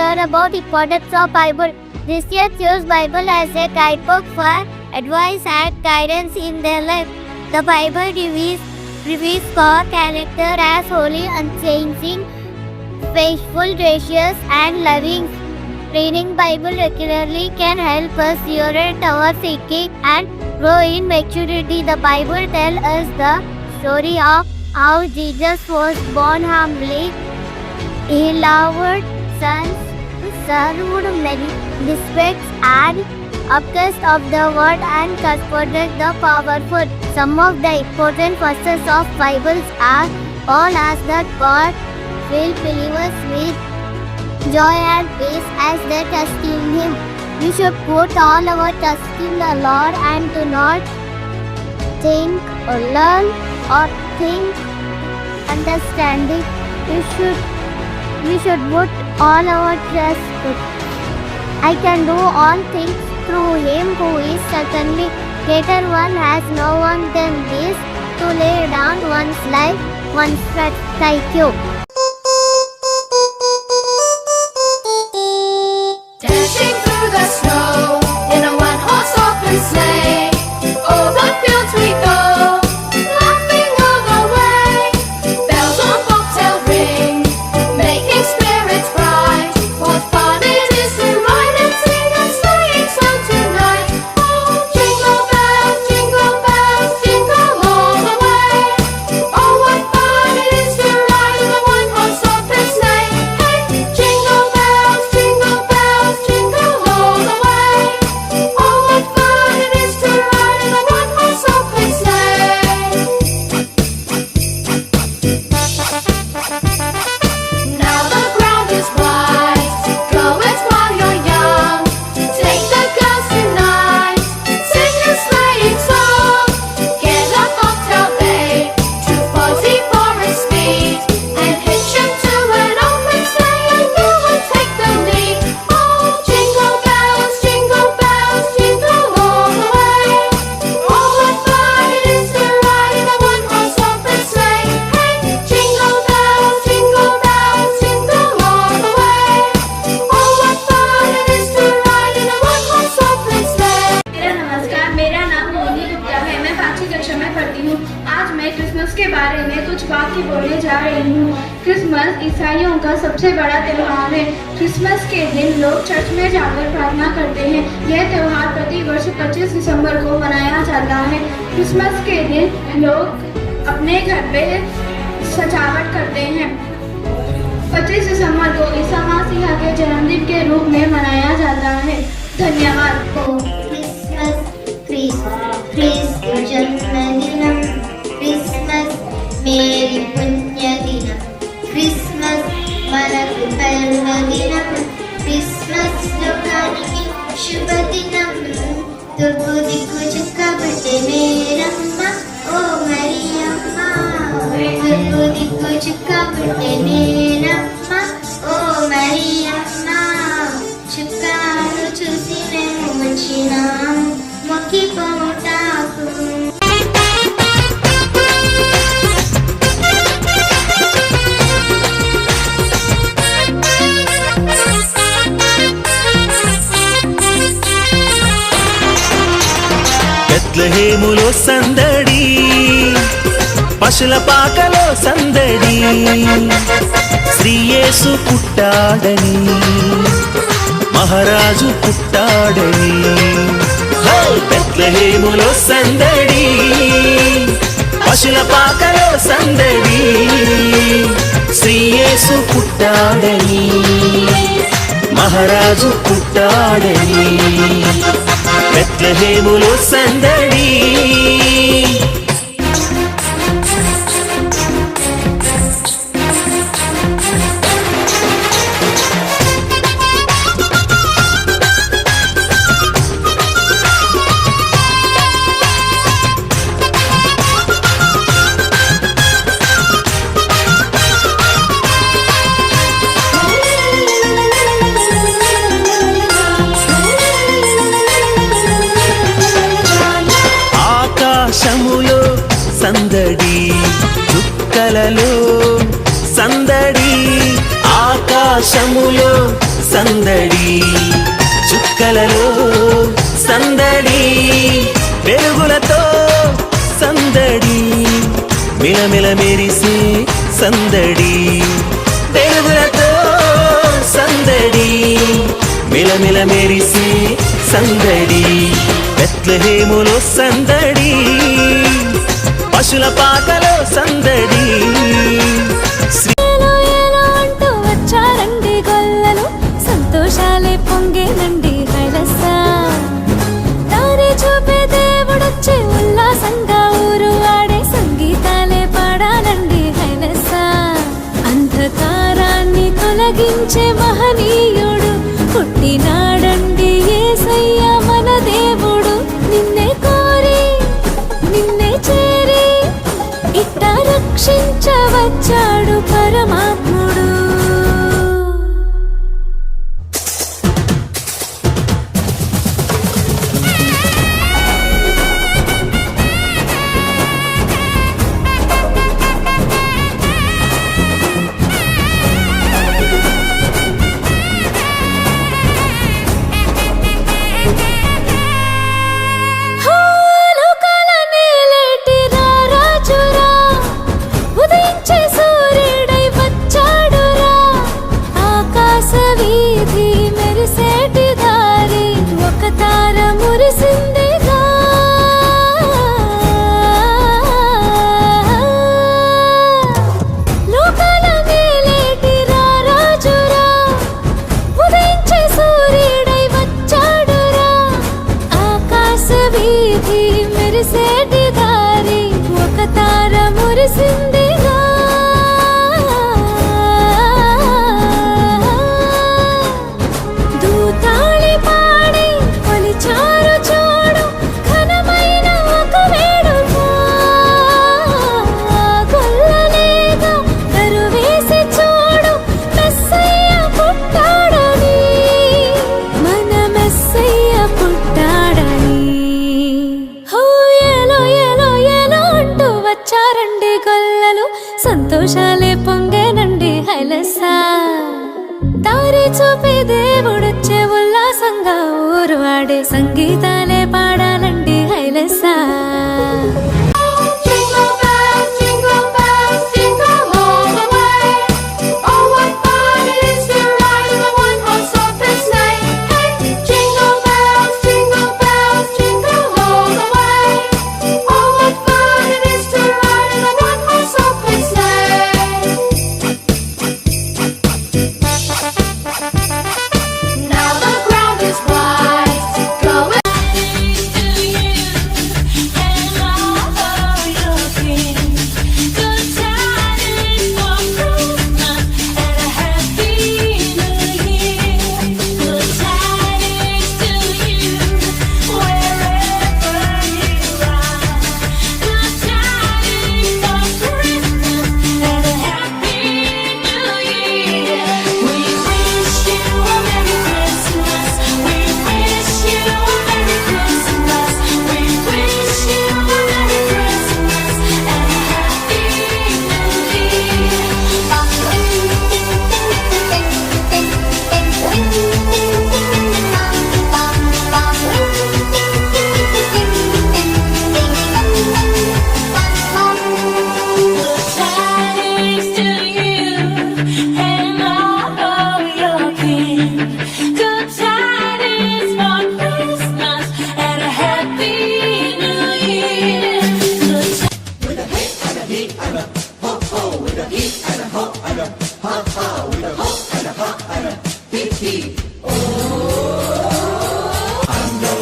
learn about importance of Bible. Christians use Bible as a guidebook for advice and guidance in their life. The Bible reveals God's character as holy, unchanging, faithful, gracious, and loving. Reading Bible regularly can help us orient our thinking and grow in maturity. The Bible tells us the story of how Jesus was born humbly. He loved sons, served many districts and outcasts of the world and comforted the powerful. Some of the important verses of Bible are all ask that God will believers with joy and peace as they trust in Him. We should put all our trust in the Lord and do not think or learn or think understanding. We should put all our trust. I can do all things through Him who is certainly greater. One has no one than this to lay down one's life, one's trust. Thank you. Dashing through the snow in a one-horse open sleigh, over fields we go, laughing all the way. Bells on bobtail ring, making spirits bright. What fun it is to ride and sing a sleighing song tonight! Oh, jingle bells, jingle all the way. Oh, what fun it is to ride in a one-horse open sleigh! Hey, jingle bells, jingle all the way. Oh, what fun it is to ride in a one-horse open sleigh! Now the ground is white, go it while you're young. Take the girls tonight, sing a sleighing song. Get a bobtail babe, 240 for its speed, and hitch him to an open sleigh, and you will take the lead. Oh, jingle bells, jingle all the way. Oh, what fun it is to ride in a one-horse open sleigh. Hey, jingle bells, jingle all the way. Oh, what fun it is to ride in a one-horse open sleigh. मेरा नमस्कार, मेरा नाम मोनी गुप्ता है। मैं 5वीं कक्षा में पढ़ती हूँ। आज मैं क्रिसमस के बारे में कुछ बातें बोलने जा रही हूँ। क्रिसमस ईसाइयों का सबसे बड़ा त्योहार है। क्रिसमस के दिन लोग चर्च में जाकर प्रार्थना करते हैं। यह त्योहार प्रति वर्ष 25 दिसंबर को मनाया जाता है। क्रिसमस के दिन लोग अपने घर पे सजावट करते हैं। 25 दिसंबर को ईसा मसीह के जन्मदिन के रूप में मनाया जाता है। धन्यवाद। क्रिस्तु जन्मदिनं क्रिस्मस् मेरी पुण्यदिनं क्रिस्मस् మనకు పర్వదినం క్రిస్మస్ లోకానికి శుభదినం తూర్పు దిక్కు చుక్కబట్టే మేరమ్మ ఓ మరియమ్మ తూర్పు దిక్కు చుక్కబట్టే మేరమ్మ ఓ మరియమ్మ చుక్కాను చూసి మేము వచ్చినాము మొక్కిపోటాకు బెత్లెహేములో సందడి, పశుల పాకలో సందడి, శ్రీయేసు పుట్టాడని, మహారాజు పుట్టాడని. బెత్లెహేములో సందడి, పశుల పాకలో సందడి, శ్రీయేసు పుట్టాడని, మహారాజు పుట్టాడని. బెత్లెహేములో సందడి. ఆకాశము సందడి చుక్కలలో సందడి వెలుగులతో సందడి మిలమిల మెరిసే సందడి వెలుగులతో సందడి మిలమిల మెరిసే సందడి బెత్లెహేములో సందడి పశుల పాకలో సందడి ఏలో ఏలో అంటూ వచ్చారండి గొల్లలు సంతోషాలే పొంగేనండి హైలస దారి చూపే దేవుడొచ్చే ఉల్లాసంగా ఊరు ఆడే సంగీతాలే పాడాలండి హైలస అంధకారాన్ని తొలగించే మహనీయుడు పుట్టినాడండి యేసయ్య మన దేవుడు నిన్నే కోరి నిన్నే చేరి ఇట్ట రక్షించవచ్చాడు పరమాత్ముడు లోకాల నేలేటి రారాజురా ఉదయించే సూర్యుడై వచ్చాడురా ఆకాశ వీధి మెరిసేటి దారి ఒక తార మురిసిందిగా లోకాల నేలేటి రారాజురా ఉదయించే సూర్యుడై వచ్చాడురా ఆకాశ వీధి మెరిసేటి దారి ఒక తార మురిసిందిగా దూతాళి పాడి కొలిచారు చూడు ఘనమైన ఒక వేడుక గొల్లలేగా కరువేసి చూడు మెస్సయ్య పుట్టాడని మన మెస్సయ్య పుట్టాడని హో ఏలో ఏలో ఏలో అంటూ వచ్చారండి గొల్లలు సంతోషాలే పొంగేనండి హైలస దారి చూపే దేవుడొచ్చే ఉల్లాసంగా ఊరు ఆడే సంగీతాలే పాడాలండి హైలస Jingle bells, jingle all the way. Oh, what fun it is to ride in a one-horse open sleigh. Hey, jingle bells, jingle all the way. Oh, what fun it is to ride in a one-horse open sleigh. Now the ground is white, going.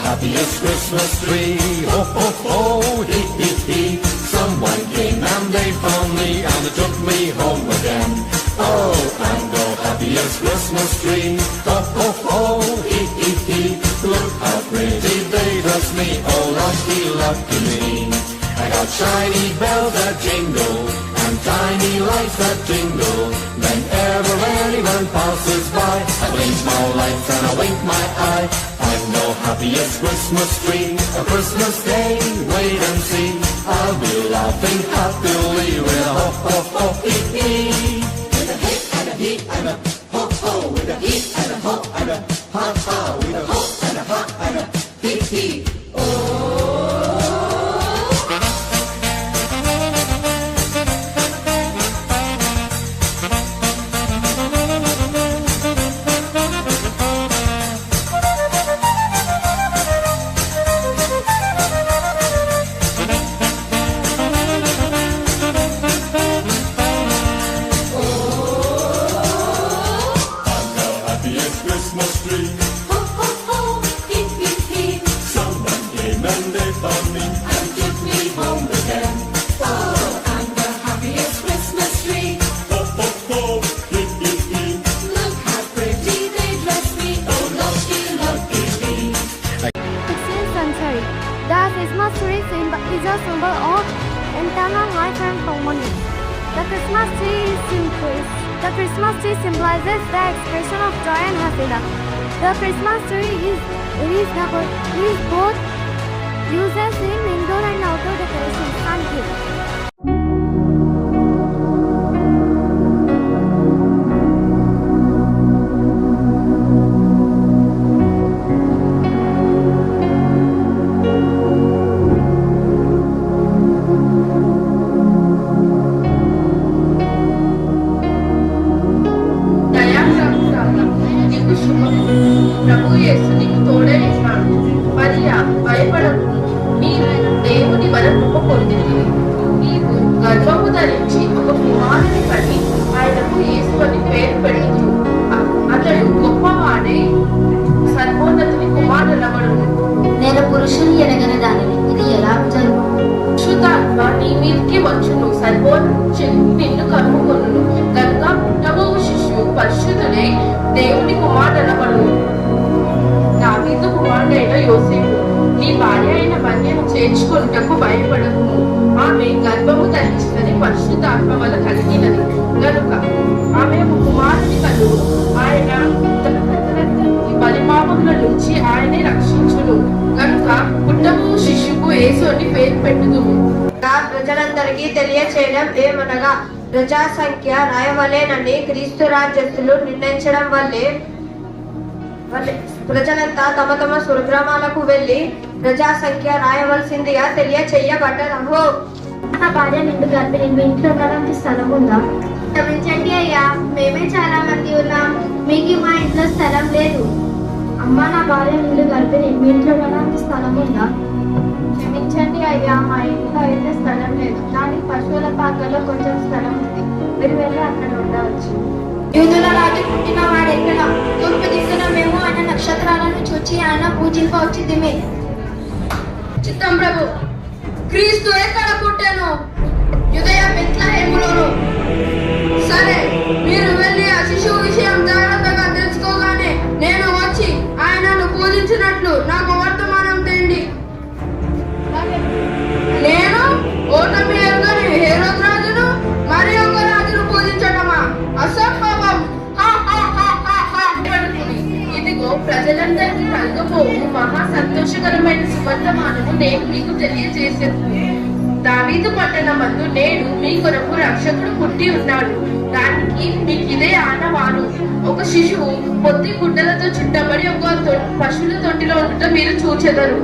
happiest Christmas tree. Ho, ho, ho, hee, hee, hee. Someone came and they found me and they took me home again. Oh, I'm the happiest Christmas tree. Ho, ho, ho, hee, hee, hee. Look how pretty they dress me. Oh, lucky, lucky me. I got shiny bells that jingle and tiny lights that jingle. Whenever anyone passes by, I blink my lights and I wink my eye. I'm the happiest Christmas tree. A Christmas day, wait and see. I'll be laughing happily with a ho ho ho hee hee. With a hee and a hee and a ho ho, with a hee and a ho ha ha, with a hop and a ha and a hee hee. Happiest Christmas tree. Ho, ho, ho, hip, hip, hip. Someone came and they found me. And took me home again. Oh, I'm the happiest Christmas tree. Ho ho ho, hip hip hip. Look how pretty they dress me. Oh, lucky, lucky me. 16th century. The Christmas tree is a symbol of internal life and harmony. The Christmas tree symbolizes the expression of joy and happiness. The Christmas tree is both uses in indoor and outdoor decorations. Thank you. నీకు శుభము. ప్రభు యేసు నీకు తోడై ఉన్నాడు. మరియా భయపడకు, నీవు దేవుని వరం పొందింది. నీవు గర్భము ధరించి ఒక కుమారుని కని ఆయనకు యేసు అని పేరు పెడుతూ అతడు గొప్పవాడై సర్వోన్నతుని కుమారుడవడును. నేను పురుషుని ఎనగని దానిని ఇది ఎలా జరుగు? శుద్ధాత్మ నీ మీదకి వచ్చును, సర్వోన్నతుడు నిన్ను కమ్ముకొనును. కనుక పుట్టబోవు శిశువు పరిశుద్ధుడై దేవుని కుమారుడవడును. దావీదు కుమారుడైన యోసేపు, నీ భార్య అయిన మరియను చేర్చుకొనుటకు భయపడకుము. ఆమె గర్భము ధరించినది పరిశుద్ధాత్మ వల్ల కలిగినది గనుక ఆమె ఒక కుమారుని కలుగు. ఆయన తన ప్రజలను బలిపాపముల నుంచి ఆయనే రక్షించును. కనుక పుట్టబోవు శిశువుకు యేసు అని పేరు పెట్టుదుము. ప్రజలందరికీ తెలియచేయడం ఏమనగా ప్రజా సంఖ్య రాయవలేనని క్రీస్తు రాజ్యస్తులు నిర్ణయించడం వల్లే ప్రజలంతా తమ తమ స్వగ్రామాలకు వెళ్లి ప్రజా సంఖ్య రాయవలసిందిగా తెలియచేయబడ్డదహో. నా భార్య నిండు గర్భిణి, మీ ఇంట్లో ఉండడానికి స్థలం ఉందా? క్షమించండి అయ్యా, మేమే చాలా మంది ఉన్నాం, మీకు మా ఇంట్లో స్థలం లేదు. అమ్మ, నా భార్య నిండు గర్భిణి, మీ ఇంట్లో ఉండడానికి స్థలం ఉందా? క్షమించండి అయ్యా, మా ఇంట్లో అయితే స్థలం లేదు, కానీ పశువుల పాకలో కొంచెం స్థలం ఉంది, మీరు వెళ్ళి అక్కడ ఉండవచ్చు. యూదుల రాజు పుట్టిన వాడు ఎక్కడ? తూర్పు దిక్కున మేము ఆయన నక్షత్రాలను చూచి ఆయన పూజింపవచ్చితిమి. చిత్తం ప్రభు. క్రీస్తు ఎక్కడ పుట్టాను? యూదయ బెత్లెహేములోను. సరే, మీరు వెళ్ళి ఆ శిశువు విషయం జాగ్రత్తగా తెలుసుకోగానే నేను వచ్చి ఆయనను పూజించినట్లు నాకు వర్తమానం తేండి. నేను ఓటమి ఎరుగని హేరోదు రాజును మరి ఒక రాజును పూజించడమా? అసంభవం. ఇదిగో ప్రజలందరికీ కలగబోవు మహా సంతోషకరమైన సువర్తమానము నేను మీకు తెలియజేసేది. దావీదు పట్టణమందు నేడు మీ కొరకు రక్షకుడు పుట్టి ఉన్నాడు. దానికి మీకు ఇదే ఆనవాను. ఒక శిశువు పొత్తి గుడ్డలతో చుట్టబడి ఒక పశువుల తొట్టిలో ఉండటం మీరు చూచెదరు.